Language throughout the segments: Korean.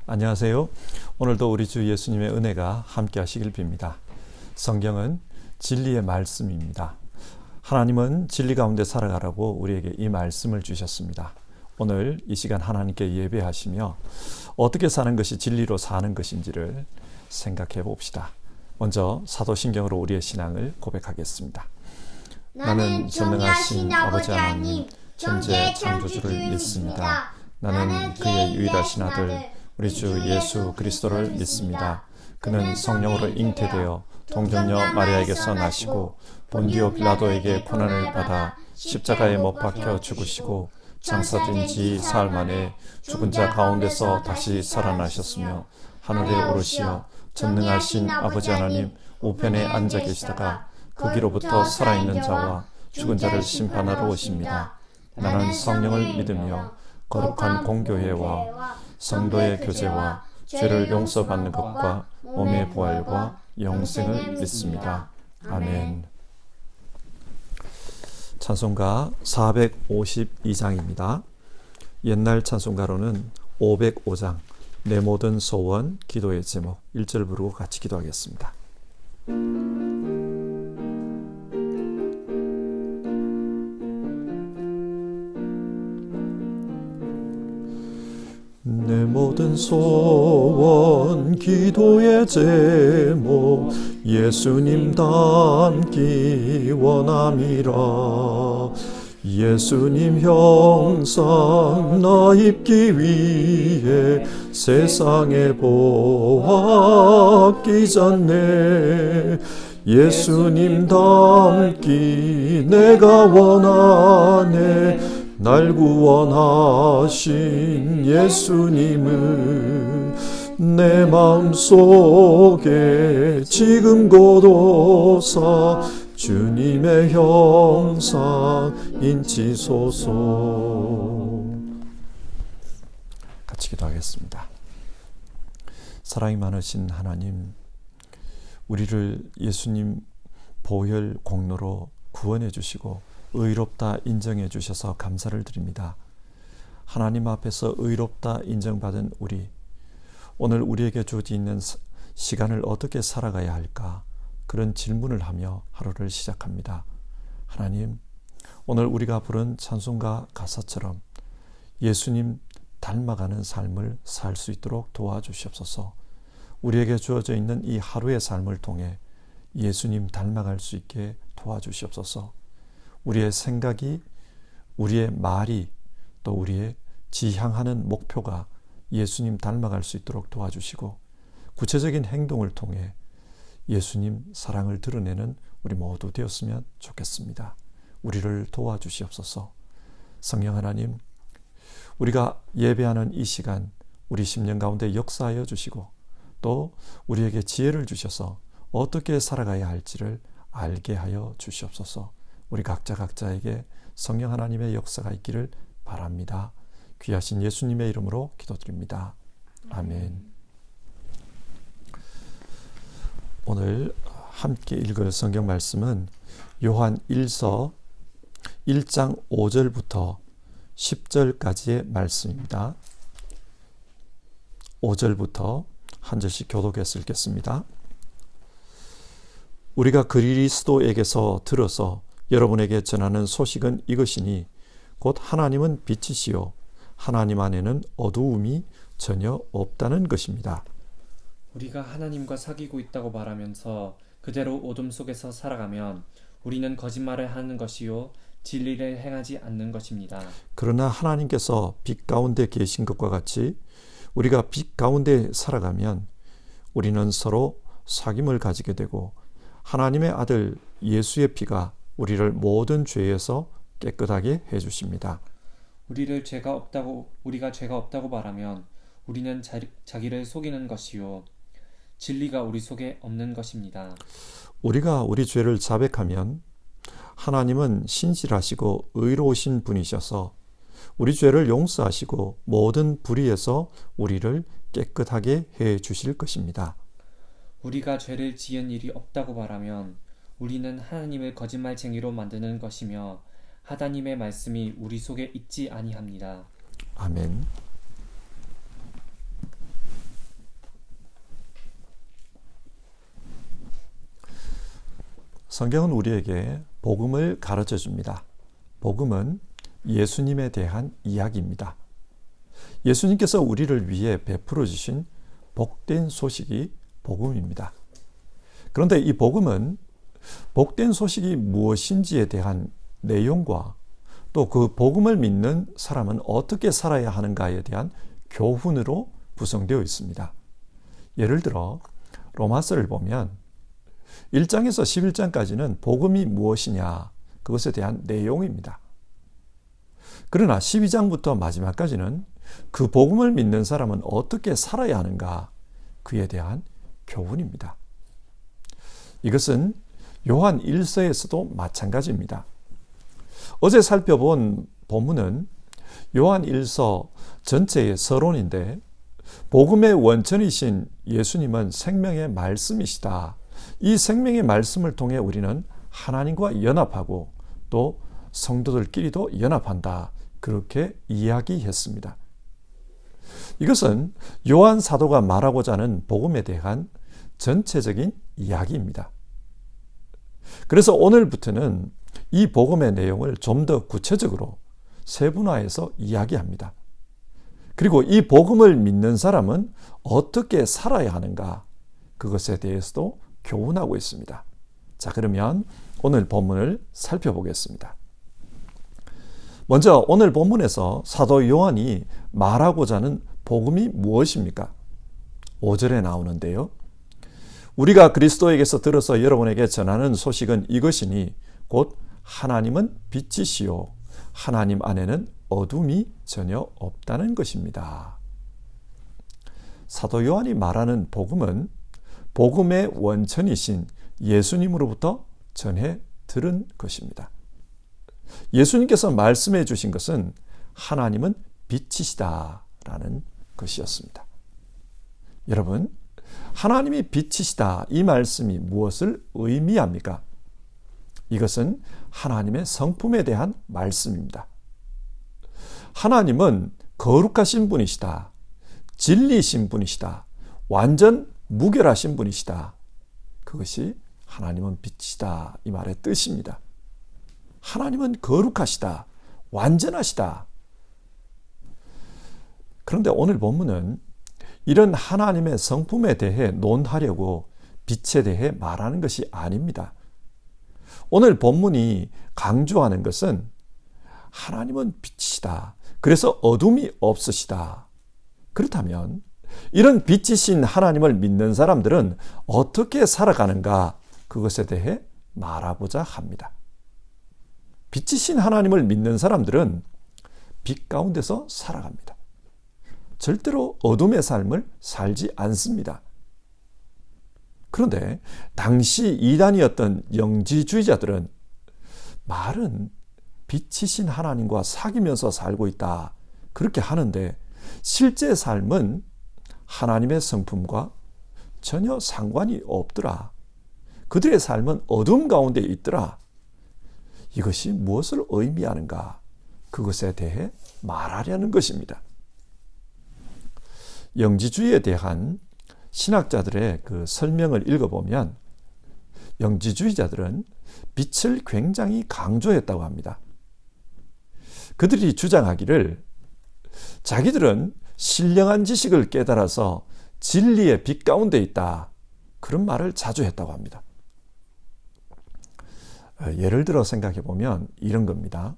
안녕하세요. 오늘도 우리 주 예수님의 은혜가 함께 하시길 빕니다. 성경은 진리의 말씀입니다. 하나님은 진리 가운데 살아가라고 우리에게 이 말씀을 주셨습니다. 오늘 이 시간 하나님께 예배하시며 어떻게 사는 것이 진리로 사는 것인지를 생각해 봅시다. 먼저 사도신경으로 우리의 신앙을 고백하겠습니다. 나는 전능하신 아버지 하나님, 천재 창조주를 믿습니다. 나는 그의 유일하신 아들 우리 주 예수 그리스도를 믿습니다. 그는 성령으로 잉태되어 동정녀 마리아에게서 나시고 본디오 빌라도에게 고난을 받아 십자가에 못 박혀 죽으시고 장사된 지 사흘 만에 죽은 자 가운데서 다시 살아나셨으며 하늘에 오르시어 전능하신 아버지 하나님 우편에 앉아 계시다가 거기로부터 살아있는 자와 죽은 자를 심판하러 오십니다. 나는 성령을 믿으며 거룩한 공교회와 성도의 교제와 죄를 용서받는 것과 몸의 부활과 영생을 믿습니다. 아멘. 찬송가 452장입니다. 옛날 찬송가로는 505장 내 모든 소원 기도의 제목 1절 부르고 같이 기도하겠습니다. 내 모든 소원 기도의 제목 예수님 닮기 원함이라. 예수님 형상 나 입기 위해 세상에 보았기 전에 예수님 닮기 내가 원하네. 날 구원하신 예수님을 내 마음속에 지금 고도사 주님의 형상 인치소서. 같이 기도하겠습니다. 사랑이 많으신 하나님, 우리를 예수님 보혈 공로로 구원해 주시고 의롭다 인정해 주셔서 감사를 드립니다. 하나님 앞에서 의롭다 인정받은 우리, 오늘 우리에게 주어져 있는 시간을 어떻게 살아가야 할까? 그런 질문을 하며 하루를 시작합니다. 하나님, 오늘 우리가 부른 찬송가 가사처럼 예수님 닮아가는 삶을 살 수 있도록 도와주시옵소서. 우리에게 주어져 있는 이 하루의 삶을 통해 예수님 닮아갈 수 있게 도와주시옵소서. 우리의 생각이, 우리의 말이, 또 우리의 지향하는 목표가 예수님 닮아갈 수 있도록 도와주시고 구체적인 행동을 통해 예수님 사랑을 드러내는 우리 모두 되었으면 좋겠습니다. 우리를 도와주시옵소서. 성령 하나님, 우리가 예배하는 이 시간 우리 심령 가운데 역사하여 주시고 또 우리에게 지혜를 주셔서 어떻게 살아가야 할지를 알게 하여 주시옵소서. 우리 각자에게 성령 하나님의 역사가 있기를 바랍니다. 귀하신 예수님의 이름으로 기도드립니다. 아멘. 오늘 함께 읽을 성경 말씀은 요한 1서 1장 5절부터 10절까지의 말씀입니다. 5절부터 한 절씩 교독해서 읽겠습니다. 우리가 그리스도에게서 들어서 여러분에게 전하는 소식은 이것이니 곧 하나님은 빛이시요 하나님 안에는 어두움이 전혀 없다는 것입니다. 우리가 하나님과 사귀고 있다고 말하면서 그대로 어둠 속에서 살아가면 우리는 거짓말을 하는 것이요 진리를 행하지 않는 것입니다. 그러나 하나님께서 빛 가운데 계신 것과 같이 우리가 빛 가운데 살아가면 우리는 서로 사귐을 가지게 되고 하나님의 아들 예수의 피가 우리를 모든 죄에서 깨끗하게 해주십니다. 우리가 죄가 없다고 말하면 우리는 자기를 속이는 것이요 진리가 우리 속에 없는 것입니다. 우리가 우리 죄를 자백하면 하나님은 신실하시고 의로우신 분이셔서 우리 죄를 용서하시고 모든 불의에서 우리를 깨끗하게 해 주실 것입니다. 우리가 죄를 지은 일이 없다고 말하면 우리는 하나님을 거짓말쟁이로 만드는 것이며 하나님의 말씀이 우리 속에 있지 아니합니다. 아멘. 성경은 우리에게 복음을 가르쳐 줍니다. 복음은 예수님에 대한 이야기입니다. 예수님께서 우리를 위해 베풀어 주신 복된 소식이 복음입니다. 그런데 이 복음은 복된 소식이 무엇인지에 대한 내용과 또 그 복음을 믿는 사람은 어떻게 살아야 하는가에 대한 교훈으로 구성되어 있습니다. 예를 들어 로마서를 보면 1장에서 11장까지는 복음이 무엇이냐 그것에 대한 내용입니다. 그러나 12장부터 마지막까지는 그 복음을 믿는 사람은 어떻게 살아야 하는가 그에 대한 교훈입니다. 이것은 요한 1서에서도 마찬가지입니다. 어제 살펴본 본문은 요한 1서 전체의 서론인데 복음의 원천이신 예수님은 생명의 말씀이시다. 이 생명의 말씀을 통해 우리는 하나님과 연합하고 또 성도들끼리도 연합한다. 그렇게 이야기했습니다. 이것은 요한 사도가 말하고자 하는 복음에 대한 전체적인 이야기입니다. 그래서 오늘부터는 이 복음의 내용을 좀 더 구체적으로 세분화해서 이야기합니다. 그리고 이 복음을 믿는 사람은 어떻게 살아야 하는가 그것에 대해서도 교훈하고 있습니다. 자, 그러면 오늘 본문을 살펴보겠습니다. 먼저 오늘 본문에서 사도 요한이 말하고자 하는 복음이 무엇입니까? 5절에 나오는데요. 우리가 그리스도에게서 들어서 여러분에게 전하는 소식은 이것이니 곧 하나님은 빛이시요 하나님 안에는 어둠이 전혀 없다는 것입니다. 사도 요한이 말하는 복음은 복음의 원천이신 예수님으로부터 전해 들은 것입니다. 예수님께서 말씀해 주신 것은 하나님은 빛이시다라는 것이었습니다. 여러분, 하나님이 빛이시다 이 말씀이 무엇을 의미합니까? 이것은 하나님의 성품에 대한 말씀입니다. 하나님은 거룩하신 분이시다. 진리이신 분이시다. 완전 무결하신 분이시다. 그것이 하나님은 빛이시다 이 말의 뜻입니다. 하나님은 거룩하시다. 완전하시다. 그런데 오늘 본문은 이런 하나님의 성품에 대해 논하려고 빛에 대해 말하는 것이 아닙니다. 오늘 본문이 강조하는 것은 하나님은 빛이시다. 그래서 어둠이 없으시다. 그렇다면 이런 빛이신 하나님을 믿는 사람들은 어떻게 살아가는가 그것에 대해 말하고자 합니다. 빛이신 하나님을 믿는 사람들은 빛 가운데서 살아갑니다. 절대로 어둠의 삶을 살지 않습니다. 그런데 당시 이단이었던 영지주의자들은 말은 빛이신 하나님과 사귀면서 살고 있다. 그렇게 하는데 실제 삶은 하나님의 성품과 전혀 상관이 없더라. 그들의 삶은 어둠 가운데 있더라. 이것이 무엇을 의미하는가? 그것에 대해 말하려는 것입니다. 영지주의에 대한 신학자들의 그 설명을 읽어보면 영지주의자들은 빛을 굉장히 강조했다고 합니다. 그들이 주장하기를 자기들은 신령한 지식을 깨달아서 진리의 빛 가운데 있다. 그런 말을 자주 했다고 합니다. 예를 들어 생각해 보면 이런 겁니다.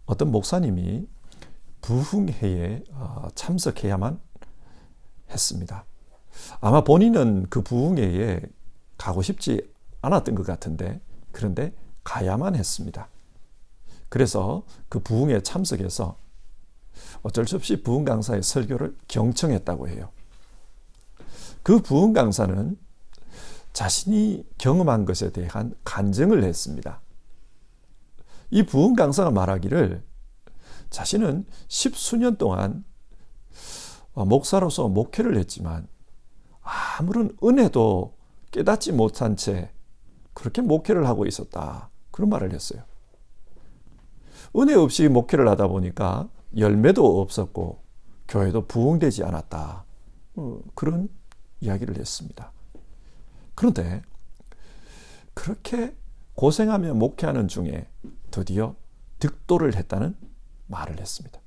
어떤 목사님이 부흥회에 참석해야만 했습니다. 아마 본인은 그 부흥회에 가고 싶지 않았던 것 같은데 그런데 가야만 했습니다. 그래서 그 부흥회에 참석해서 어쩔 수 없이 부흥 강사의 설교를 경청했다고 해요. 그 부흥 강사는 자신이 경험한 것에 대한 간증을 했습니다. 이 부흥 강사가 말하기를 자신은 10수년 동안 목사로서 목회를 했지만 아무런 은혜도 깨닫지 못한 채 그렇게 목회를 하고 있었다. 그런 말을 했어요. 은혜 없이 목회를 하다 보니까 열매도 없었고 교회도 부흥되지 않았다. 그런 이야기를 했습니다. 그런데 그렇게 고생하며 목회하는 중에 드디어 득도를 했다는 말을 했습니다.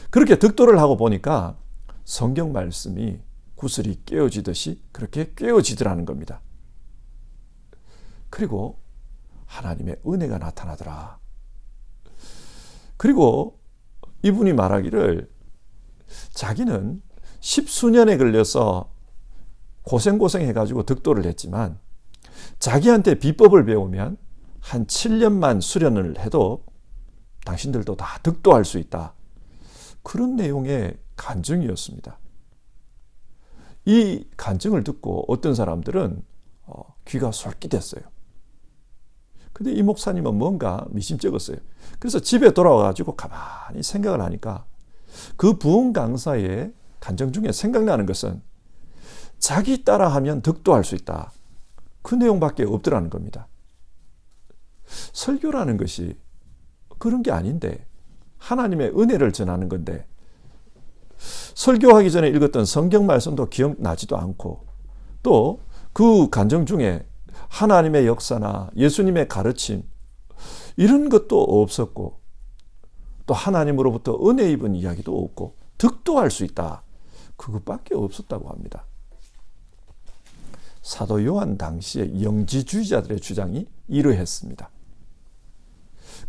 그렇게 득도를 하고 보니까 성경 말씀이 구슬이 깨어지듯이 그렇게 깨어지더라는 겁니다. 그리고 하나님의 은혜가 나타나더라. 그리고 이분이 말하기를 자기는 10수년에 걸려서 고생해가지고 득도를 했지만 자기한테 비법을 배우면 한 7년만 수련을 해도 당신들도 다 득도할 수 있다. 그런 내용의 간증이었습니다. 이 간증을 듣고 어떤 사람들은 귀가 솔깃했어요. 근데 이 목사님은 뭔가 미심쩍었어요. 그래서 집에 돌아와가지고 가만히 생각을 하니까 그 부흥 강사의 간증 중에 생각나는 것은 자기 따라하면 득도할 수 있다. 그 내용밖에 없더라는 겁니다. 설교라는 것이 그런 게 아닌데 하나님의 은혜를 전하는 건데 설교하기 전에 읽었던 성경 말씀도 기억나지도 않고 또 그 간증 중에 하나님의 역사나 예수님의 가르침 이런 것도 없었고 또 하나님으로부터 은혜 입은 이야기도 없고 득도할 수 있다. 그것밖에 없었다고 합니다. 사도 요한 당시의 영지주의자들의 주장이 이러했습니다.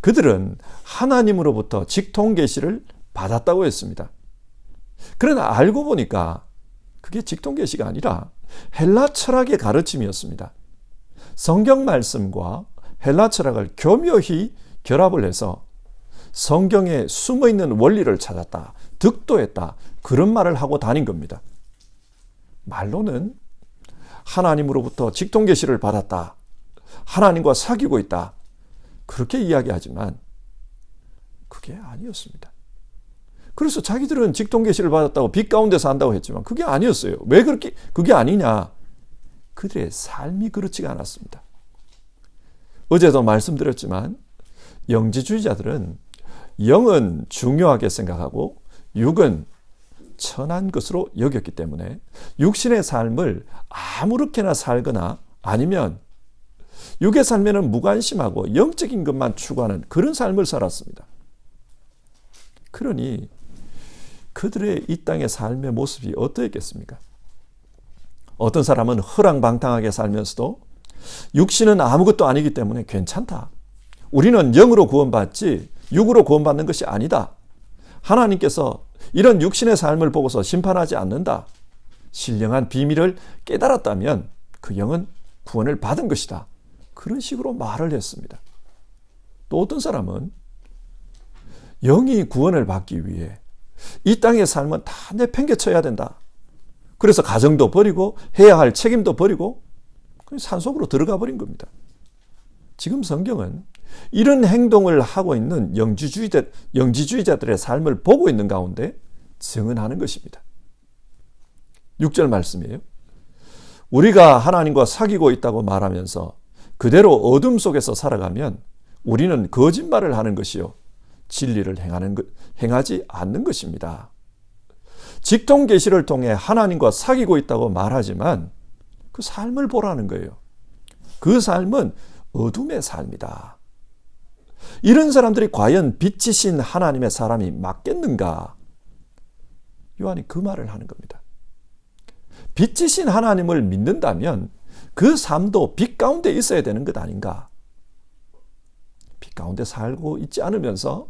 그들은 하나님으로부터 직통계시를 받았다고 했습니다. 그러나 알고 보니까 그게 직통계시가 아니라 헬라 철학의 가르침이었습니다. 성경 말씀과 헬라 철학을 교묘히 결합을 해서 성경에 숨어있는 원리를 찾았다, 득도했다, 그런 말을 하고 다닌 겁니다. 말로는 하나님으로부터 직통계시를 받았다, 하나님과 사귀고 있다, 그렇게 이야기하지만 그게 아니었습니다. 그래서 자기들은 직통계시를 받았다고 빛 가운데서 한다고 했지만 그게 아니었어요. 왜 그게 아니냐? 그들의 삶이 그렇지가 않았습니다. 어제도 말씀드렸지만 영지주의자들은 영은 중요하게 생각하고 육은 천한 것으로 여겼기 때문에 육신의 삶을 아무렇게나 살거나 아니면 육의 삶에는 무관심하고 영적인 것만 추구하는 그런 삶을 살았습니다. 그러니 그들의 이 땅의 삶의 모습이 어떠했겠습니까? 어떤 사람은 허랑방탕하게 살면서도 육신은 아무것도 아니기 때문에 괜찮다. 우리는 영으로 구원받지 육으로 구원받는 것이 아니다. 하나님께서 이런 육신의 삶을 보고서 심판하지 않는다. 신령한 비밀을 깨달았다면 그 영은 구원을 받은 것이다. 그런 식으로 말을 했습니다. 또 어떤 사람은 영이 구원을 받기 위해 이 땅의 삶은 다 내팽개쳐야 된다. 그래서 가정도 버리고 해야 할 책임도 버리고 산속으로 들어가 버린 겁니다. 지금 성경은 이런 행동을 하고 있는 영지주의자들의 삶을 보고 있는 가운데 증언하는 것입니다. 6절 말씀이에요. 우리가 하나님과 사귀고 있다고 말하면서 그대로 어둠 속에서 살아가면 우리는 거짓말을 하는 것이요 진리를 행하지 않는 것입니다. 직통계시를 통해 하나님과 사귀고 있다고 말하지만 그 삶을 보라는 거예요. 그 삶은 어둠의 삶이다. 이런 사람들이 과연 빛이신 하나님의 사람이 맞겠는가? 요한이 그 말을 하는 겁니다. 빛이신 하나님을 믿는다면 그 삶도 빛 가운데 있어야 되는 것 아닌가? 빛 가운데 살고 있지 않으면서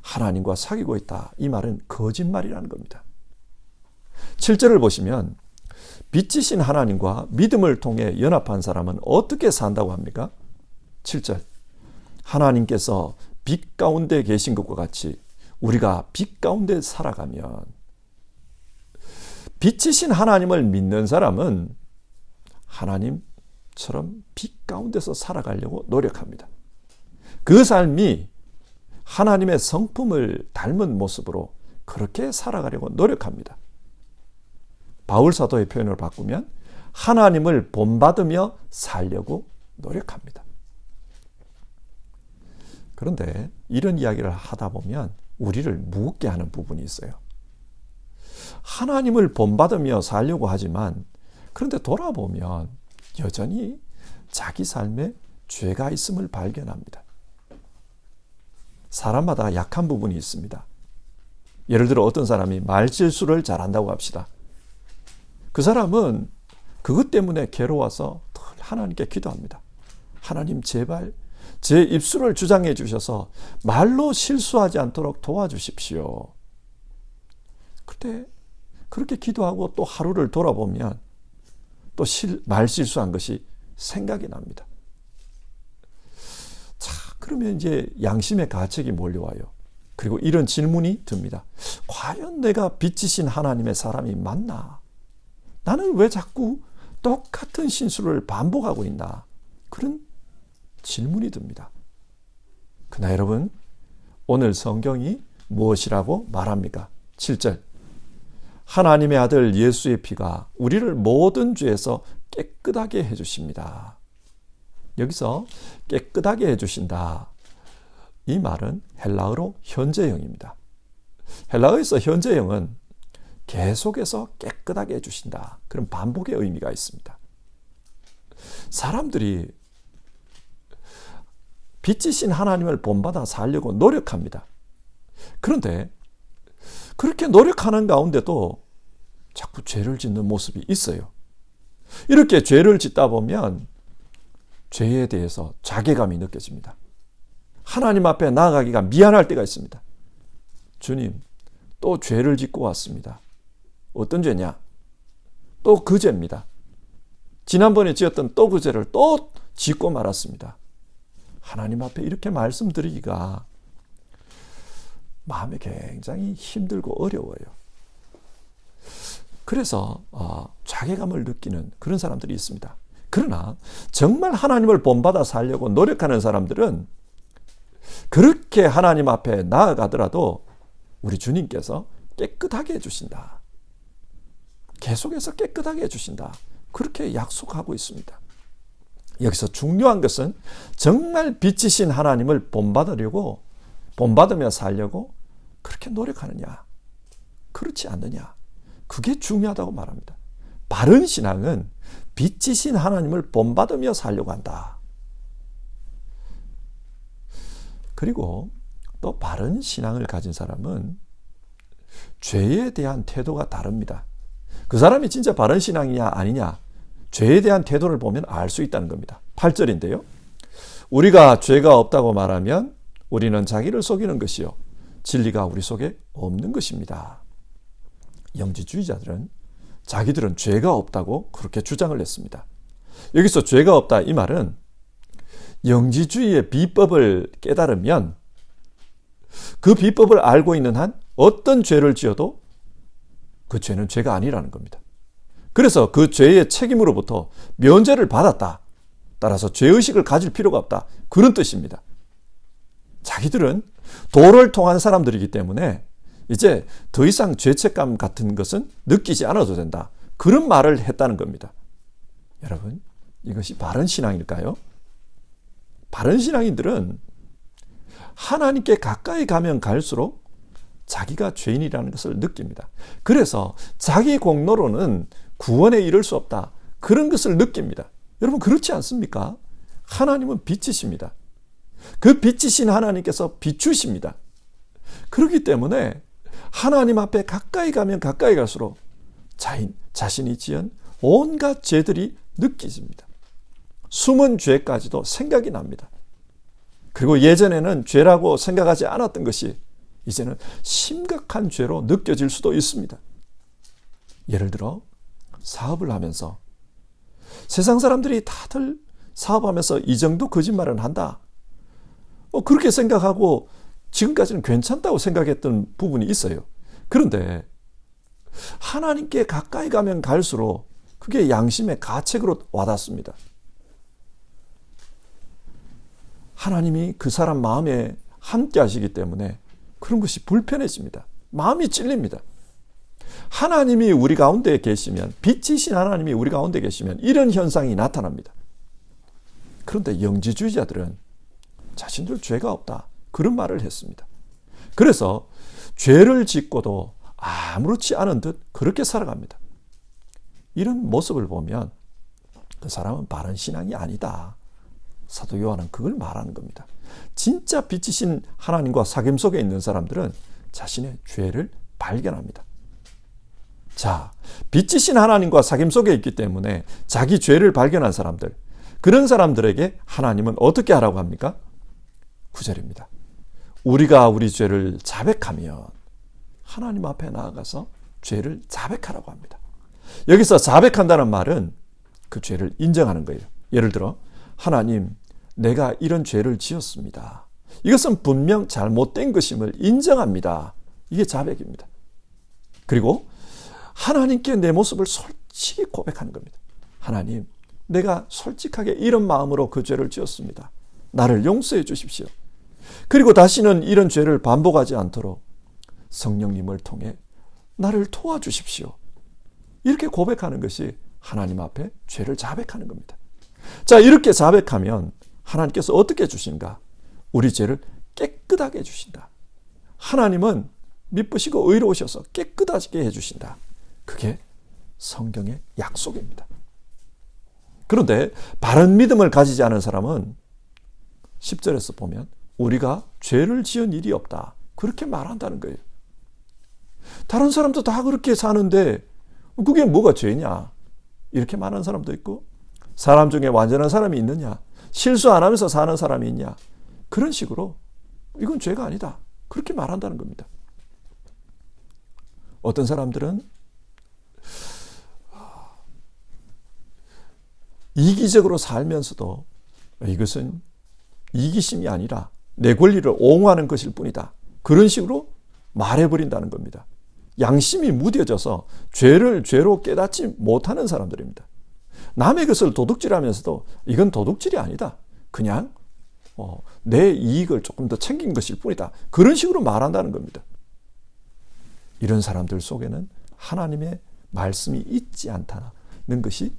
하나님과 사귀고 있다. 이 말은 거짓말이라는 겁니다. 7절을 보시면 빛이신 하나님과 믿음을 통해 연합한 사람은 어떻게 산다고 합니까? 7절 하나님께서 빛 가운데 계신 것과 같이 우리가 빛 가운데 살아가면 빛이신 하나님을 믿는 사람은 하나님처럼 빛 가운데서 살아가려고 노력합니다. 그 삶이 하나님의 성품을 닮은 모습으로 그렇게 살아가려고 노력합니다. 바울 사도의 표현을 바꾸면 하나님을 본받으며 살려고 노력합니다. 그런데 이런 이야기를 하다 보면 우리를 무겁게 하는 부분이 있어요. 하나님을 본받으며 살려고 하지만 그런데 돌아보면 여전히 자기 삶에 죄가 있음을 발견합니다. 사람마다 약한 부분이 있습니다. 예를 들어 어떤 사람이 말실수를 잘한다고 합시다. 그 사람은 그것 때문에 괴로워서 하나님께 기도합니다. 하나님 제발 제 입술을 주장해 주셔서 말로 실수하지 않도록 도와주십시오. 그때 그렇게 기도하고 또 하루를 돌아보면 또 말실수한 것이 생각이 납니다. 자, 그러면 이제 양심의 가책이 몰려와요. 그리고 이런 질문이 듭니다. 과연 내가 빛이신 하나님의 사람이 맞나? 나는 왜 자꾸 똑같은 신수를 반복하고 있나? 그런 질문이 듭니다. 그러나 여러분, 오늘 성경이 무엇이라고 말합니까? 7절. 하나님의 아들 예수의 피가 우리를 모든 죄에서 깨끗하게 해주십니다. 여기서 깨끗하게 해주신다. 이 말은 헬라어로 현재형입니다. 헬라어에서 현재형은 계속해서 깨끗하게 해주신다. 그런 반복의 의미가 있습니다. 사람들이 빛이신 하나님을 본받아 살려고 노력합니다. 그런데 그렇게 노력하는 가운데도 자꾸 죄를 짓는 모습이 있어요. 이렇게 죄를 짓다 보면 죄에 대해서 자괴감이 느껴집니다. 하나님 앞에 나아가기가 미안할 때가 있습니다. 주님, 또 죄를 짓고 왔습니다. 어떤 죄냐? 또 그 죄입니다. 지난번에 지었던 또 그 죄를 또 짓고 말았습니다. 하나님 앞에 이렇게 말씀드리기가 마음에 굉장히 힘들고 어려워요. 그래서 자괴감을 느끼는 그런 사람들이 있습니다. 그러나 정말 하나님을 본받아 살려고 노력하는 사람들은 그렇게 하나님 앞에 나아가더라도 우리 주님께서 깨끗하게 해주신다. 계속해서 깨끗하게 해주신다. 그렇게 약속하고 있습니다. 여기서 중요한 것은 정말 빛이신 하나님을 본받으며 살려고 그렇게 노력하느냐, 그렇지 않느냐, 그게 중요하다고 말합니다. 바른 신앙은 빛이신 하나님을 본받으며 살려고 한다. 그리고 또 바른 신앙을 가진 사람은 죄에 대한 태도가 다릅니다. 그 사람이 진짜 바른 신앙이냐 아니냐, 죄에 대한 태도를 보면 알 수 있다는 겁니다. 8절인데요. 우리가 죄가 없다고 말하면 우리는 자기를 속이는 것이요 진리가 우리 속에 없는 것입니다. 영지주의자들은 자기들은 죄가 없다고 그렇게 주장을 했습니다. 여기서 죄가 없다 이 말은 영지주의의 비법을 깨달으면 그 비법을 알고 있는 한 어떤 죄를 지어도 그 죄는 죄가 아니라는 겁니다. 그래서 그 죄의 책임으로부터 면제를 받았다. 따라서 죄의식을 가질 필요가 없다. 그런 뜻입니다. 자기들은 도를 통한 사람들이기 때문에 이제 더 이상 죄책감 같은 것은 느끼지 않아도 된다. 그런 말을 했다는 겁니다. 여러분, 이것이 바른 신앙일까요? 바른 신앙인들은 하나님께 가까이 가면 갈수록 자기가 죄인이라는 것을 느낍니다. 그래서 자기 공로로는 구원에 이를 수 없다. 그런 것을 느낍니다. 여러분 그렇지 않습니까? 하나님은 빛이십니다. 그 빛이신 하나님께서 비추십니다. 그렇기 때문에 하나님 앞에 가까이 가면 가까이 갈수록 자신이 지은 온갖 죄들이 느껴집니다. 숨은 죄까지도 생각이 납니다. 그리고 예전에는 죄라고 생각하지 않았던 것이 이제는 심각한 죄로 느껴질 수도 있습니다. 예를 들어 사업을 하면서 세상 사람들이 다들 사업하면서 이 정도 거짓말은 한다. 그렇게 생각하고 지금까지는 괜찮다고 생각했던 부분이 있어요. 그런데 하나님께 가까이 가면 갈수록 그게 양심의 가책으로 와닿습니다. 하나님이 그 사람 마음에 함께 하시기 때문에 그런 것이 불편해집니다. 마음이 찔립니다. 하나님이 우리 가운데 계시면, 빛이신 하나님이 우리 가운데 계시면 이런 현상이 나타납니다. 그런데 영지주의자들은 자신들 죄가 없다. 그런 말을 했습니다. 그래서 죄를 짓고도 아무렇지 않은 듯 그렇게 살아갑니다. 이런 모습을 보면 그 사람은 바른 신앙이 아니다. 사도 요한은 그걸 말하는 겁니다. 진짜 빛이신 하나님과 사귐 속에 있는 사람들은 자신의 죄를 발견합니다. 자, 빛이신 하나님과 사귐 속에 있기 때문에 자기 죄를 발견한 사람들, 그런 사람들에게 하나님은 어떻게 하라고 합니까? 9절입니다. 우리가 우리 죄를 자백하면 하나님 앞에 나아가서 죄를 자백하라고 합니다. 여기서 자백한다는 말은 그 죄를 인정하는 거예요. 예를 들어 하나님, 내가 이런 죄를 지었습니다. 이것은 분명 잘못된 것임을 인정합니다. 이게 자백입니다. 그리고 하나님께 내 모습을 솔직히 고백하는 겁니다. 하나님, 내가 솔직하게 이런 마음으로 그 죄를 지었습니다. 나를 용서해 주십시오. 그리고 다시는 이런 죄를 반복하지 않도록 성령님을 통해 나를 도와주십시오. 이렇게 고백하는 것이 하나님 앞에 죄를 자백하는 겁니다. 자, 이렇게 자백하면 하나님께서 어떻게 해주신가? 우리 죄를 깨끗하게 해주신다. 하나님은 미쁘시고 의로우셔서 깨끗하게 해주신다. 그게 성경의 약속입니다. 그런데 바른 믿음을 가지지 않은 사람은 10절에서 보면 우리가 죄를 지은 일이 없다. 그렇게 말한다는 거예요. 다른 사람도 다 그렇게 사는데 그게 뭐가 죄냐? 이렇게 말하는 사람도 있고, 사람 중에 완전한 사람이 있느냐? 실수 안 하면서 사는 사람이 있냐? 그런 식으로 이건 죄가 아니다. 그렇게 말한다는 겁니다. 어떤 사람들은 이기적으로 살면서도 이것은 이기심이 아니라 내 권리를 옹호하는 것일 뿐이다. 그런 식으로 말해버린다는 겁니다. 양심이 무뎌져서 죄를 죄로 깨닫지 못하는 사람들입니다. 남의 것을 도둑질하면서도 이건 도둑질이 아니다. 그냥 내 이익을 조금 더 챙긴 것일 뿐이다. 그런 식으로 말한다는 겁니다. 이런 사람들 속에는 하나님의 말씀이 있지 않다는 것이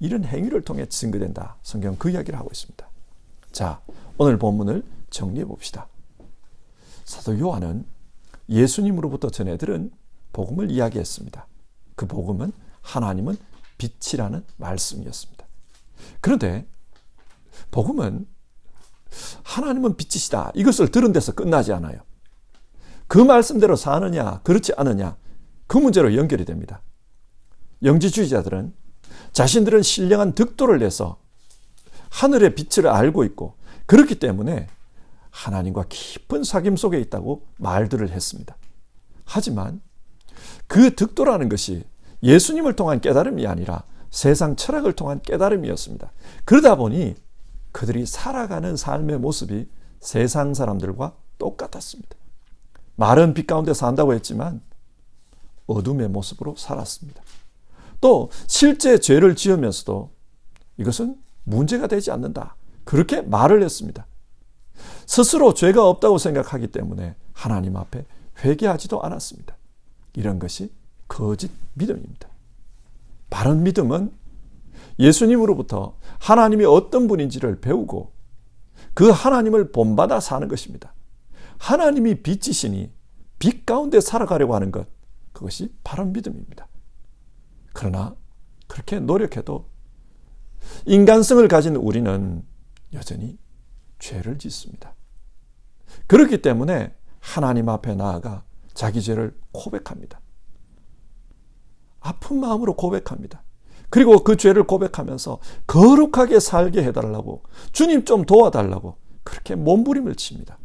이런 행위를 통해 증거된다. 성경은 그 이야기를 하고 있습니다. 자, 오늘 본문을 정리해 봅시다. 사도 요한은 예수님으로부터 전해들은 복음을 이야기했습니다. 그 복음은 하나님은 빛이라는 말씀이었습니다. 그런데 복음은 하나님은 빛이시다. 이것을 들은 데서 끝나지 않아요. 그 말씀대로 사느냐, 그렇지 않느냐, 그 문제로 연결이 됩니다. 영지주의자들은 자신들은 신령한 득도를 내서 하늘의 빛을 알고 있고 그렇기 때문에 하나님과 깊은 사귐 속에 있다고 말들을 했습니다. 하지만 그 득도라는 것이 예수님을 통한 깨달음이 아니라 세상 철학을 통한 깨달음이었습니다. 그러다 보니 그들이 살아가는 삶의 모습이 세상 사람들과 똑같았습니다. 말은 빛 가운데 산다고 했지만 어둠의 모습으로 살았습니다. 또 실제 죄를 지으면서도 이것은 문제가 되지 않는다. 그렇게 말을 했습니다. 스스로 죄가 없다고 생각하기 때문에 하나님 앞에 회개하지도 않았습니다. 이런 것이 거짓 믿음입니다. 바른 믿음은 예수님으로부터 하나님이 어떤 분인지를 배우고 그 하나님을 본받아 사는 것입니다. 하나님이 빛이시니 빛 가운데 살아가려고 하는 것, 그것이 바른 믿음입니다. 그러나 그렇게 노력해도 인간성을 가진 우리는 여전히 죄를 짓습니다. 그렇기 때문에 하나님 앞에 나아가 자기 죄를 고백합니다. 아픈 마음으로 고백합니다. 그리고 그 죄를 고백하면서 거룩하게 살게 해달라고, 주님 좀 도와달라고 그렇게 몸부림을 칩니다.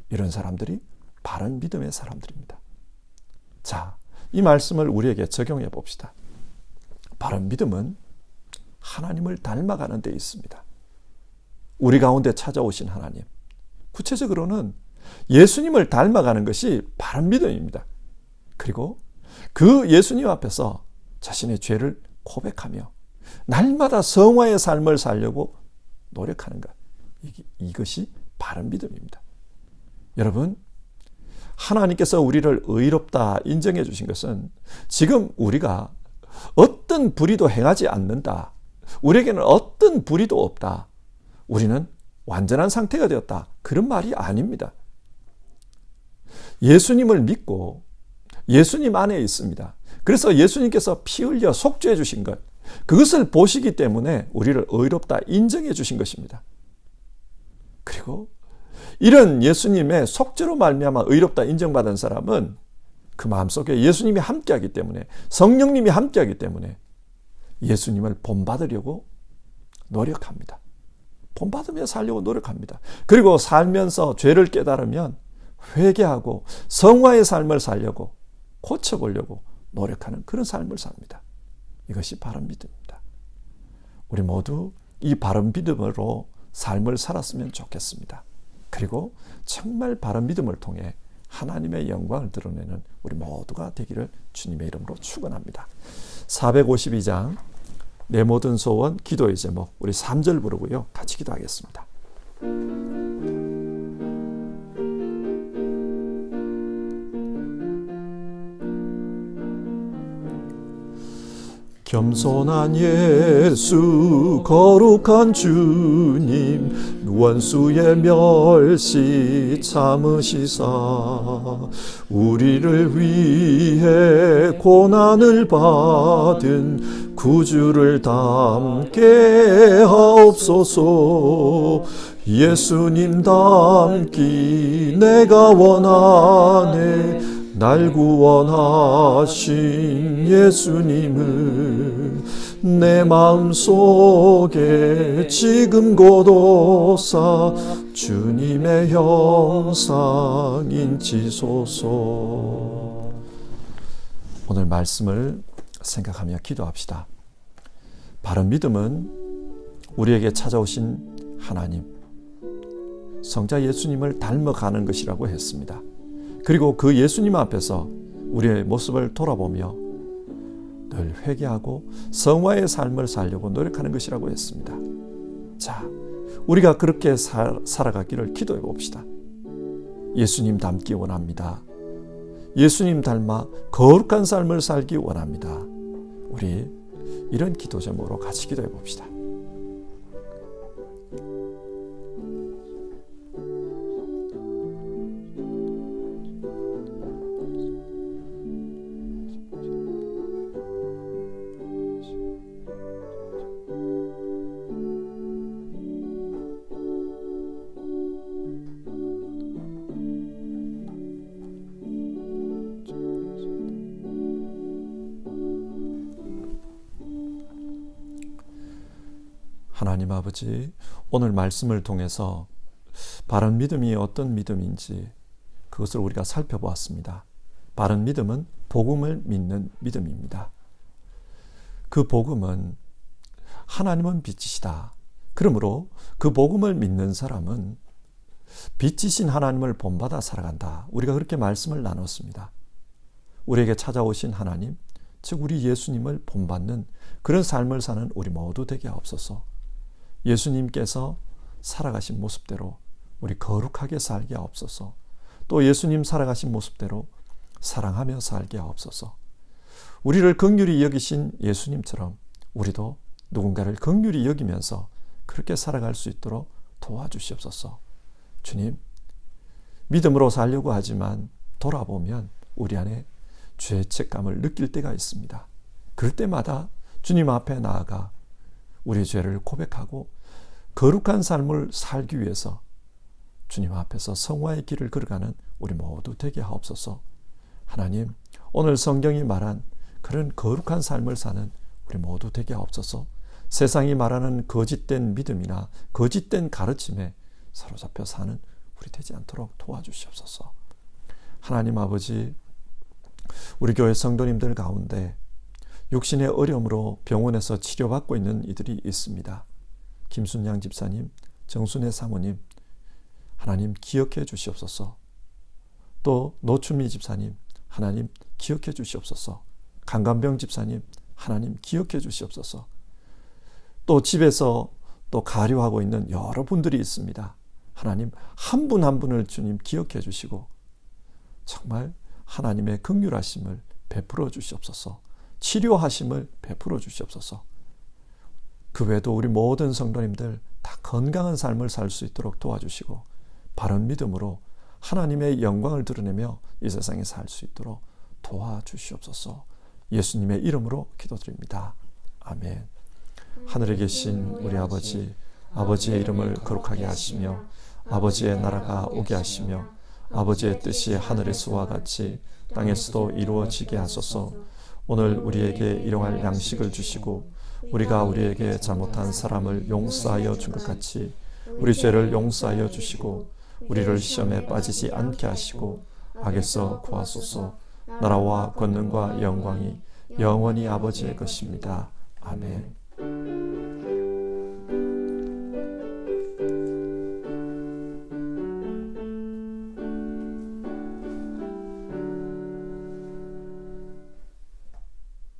이런 사람들이 바른 믿음의 사람들입니다. 자, 이 말씀을 우리에게 적용해 봅시다. 바른 믿음은 하나님을 닮아가는 데 있습니다. 우리 가운데 찾아오신 하나님, 구체적으로는 예수님을 닮아가는 것이 바른 믿음입니다. 그리고 그 예수님 앞에서 자신의 죄를 고백하며 날마다 성화의 삶을 살려고 노력하는 것, 이것이 바른 믿음입니다. 여러분, 하나님께서 우리를 의롭다 인정해 주신 것은 지금 우리가 어떤 불의도 행하지 않는다, 우리에게는 어떤 불의도 없다, 우리는 완전한 상태가 되었다, 그런 말이 아닙니다. 예수님을 믿고 예수님 안에 있습니다. 그래서 예수님께서 피 흘려 속죄해 주신 것, 그것을 보시기 때문에 우리를 의롭다 인정해 주신 것입니다. 그리고 이런 예수님의 속죄로 말미암아 의롭다 인정받은 사람은 그 마음속에 예수님이 함께하기 때문에, 성령님이 함께하기 때문에 예수님을 본받으려고 노력합니다. 본받으며 살려고 노력합니다. 그리고 살면서 죄를 깨달으면 회개하고 성화의 삶을 살려고, 고쳐보려고 노력하는 그런 삶을 삽니다. 이것이 바른 믿음입니다. 우리 모두 이 바른 믿음으로 삶을 살았으면 좋겠습니다. 그리고 정말 바른 믿음을 통해 하나님의 영광을 드러내는 우리 모두가 되기를 주님의 이름으로 축원합니다. 452장 내 모든 소원 기도의 제목, 우리 3절 부르고요, 같이 기도하겠습니다. 겸손한 예수 거룩한 주님 원수의 멸시 참으시사 우리를 위해 고난을 받은 구주를 닮게 하옵소서. 예수님 닮기 내가 원하네. 날 구원하신 예수님을 내 마음속에 지금 고도사 주님의 형상 인치소서. 오늘 말씀을 생각하며 기도합시다. 바른 믿음은 우리에게 찾아오신 하나님, 성자 예수님을 닮아가는 것이라고 했습니다. 그리고 그 예수님 앞에서 우리의 모습을 돌아보며 늘 회개하고 성화의 삶을 살려고 노력하는 것이라고 했습니다. 자, 우리가 그렇게 살아가기를 기도해 봅시다. 예수님 닮기 원합니다. 예수님 닮아 거룩한 삶을 살기 원합니다. 우리 이런 기도 제목으로 같이 기도해 봅시다. 하나님 아버지, 오늘 말씀을 통해서 바른 믿음이 어떤 믿음인지 그것을 우리가 살펴보았습니다. 바른 믿음은 복음을 믿는 믿음입니다. 그 복음은 하나님은 빛이시다. 그러므로 그 복음을 믿는 사람은 빛이신 하나님을 본받아 살아간다. 우리가 그렇게 말씀을 나눴습니다. 우리에게 찾아오신 하나님, 즉 우리 예수님을 본받는 그런 삶을 사는 우리 모두 되게 하옵소서. 예수님께서 살아가신 모습대로 우리 거룩하게 살게 하옵소서. 또 예수님 살아가신 모습대로 사랑하며 살게 하옵소서. 우리를 긍휼히 여기신 예수님처럼 우리도 누군가를 긍휼히 여기면서 그렇게 살아갈 수 있도록 도와주시옵소서. 주님, 믿음으로 살려고 하지만 돌아보면 우리 안에 죄책감을 느낄 때가 있습니다. 그럴 때마다 주님 앞에 나아가 우리 죄를 고백하고 거룩한 삶을 살기 위해서 주님 앞에서 성화의 길을 걸어가는 우리 모두 되게 하옵소서. 하나님, 오늘 성경이 말한 그런 거룩한 삶을 사는 우리 모두 되게 하옵소서. 세상이 말하는 거짓된 믿음이나 거짓된 가르침에 사로잡혀 사는 우리 되지 않도록 도와주시옵소서. 하나님 아버지, 우리 교회 성도님들 가운데 육신의 어려움으로 병원에서 치료받고 있는 이들이 있습니다. 김순양 집사님, 정순애 사모님, 하나님 기억해 주시옵소서. 또 노춘미 집사님, 하나님 기억해 주시옵소서. 강간병 집사님, 하나님 기억해 주시옵소서. 또 집에서 또 가료하고 있는 여러분들이 있습니다. 하나님 한 분 한 분을 주님 기억해 주시고 정말 하나님의 긍휼하심을 베풀어 주시옵소서. 치료하심을 베풀어 주시옵소서. 그 외에도 우리 모든 성도님들 다 건강한 삶을 살 수 있도록 도와주시고 바른 믿음으로 하나님의 영광을 드러내며 이 세상에 살 수 있도록 도와주시옵소서. 예수님의 이름으로 기도드립니다. 아멘. 하늘에 계신 우리 아버지, 아버지의 이름을 거룩하게 하시며 아버지의 나라가 오게 하시며 아버지의 뜻이 하늘에서와 같이 땅에서도 이루어지게 하소서. 오늘 우리에게 일용할 양식을 주시고 우리가 우리에게 잘못한 사람을 용서하여 준 것 같이 우리 죄를 용서하여 주시고 우리를 시험에 빠지지 않게 하시고 악에서 구하소서. 나라와 권능과 영광이 영원히 아버지의 것입니다. 아멘.